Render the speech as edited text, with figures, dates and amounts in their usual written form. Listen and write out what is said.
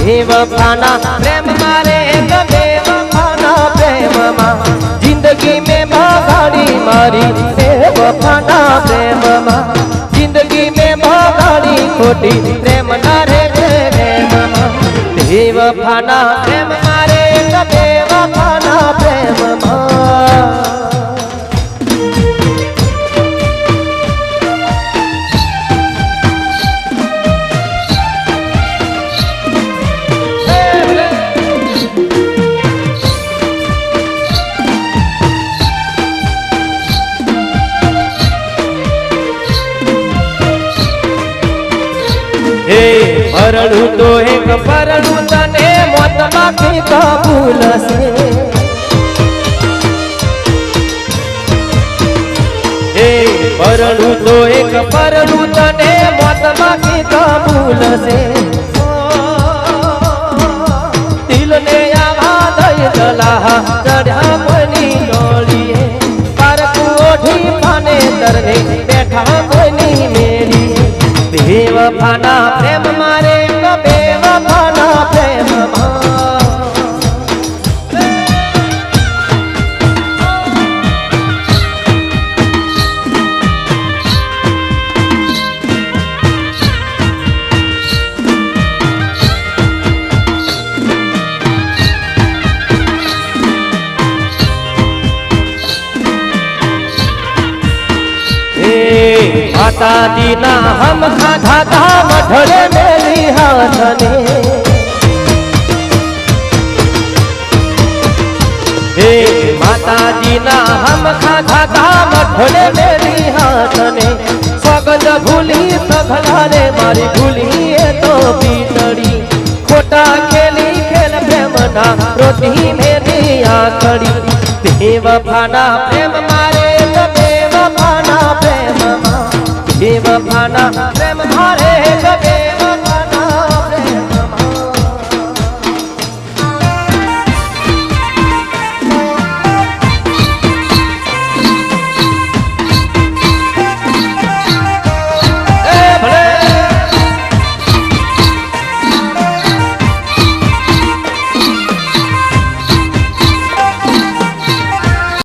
बेवफाना प्रेम मारे बेवफाना प्रेम मां जिंदगी में बगाड़ी मारी बेवफाना प्रेम मां जिंदगी में बगाड़ी खोटी प्रेम ना रे प्रेम मां बेवफाना प्रेम मारे बेवफाना प्रेम मां परणु तो एक परणु तने मौत बाकी कबूल से परणु तो एक परणु तने मौत बाकी कबूल से दिल ने आवाज जला चढ़ा कोनी डोलिए पर कोठी पाने तरने बैठा कोनी मेरी बेवफाना प्रेम मारे बेवफाना प्रेम माता दीना हम खाधा था मठड़े मेरी हाथने माता दीना हम खाधा था मठड़े मेरी हाथने स्वगत भूली सखलारे मारी भूली तो बीतड़ी खोटा खेली खेल प्रेमना रोटी मेरी आकड़ी बेवफाना प्रेम मारे बेवफाना प्रेम बेवफाना प्रेम मारे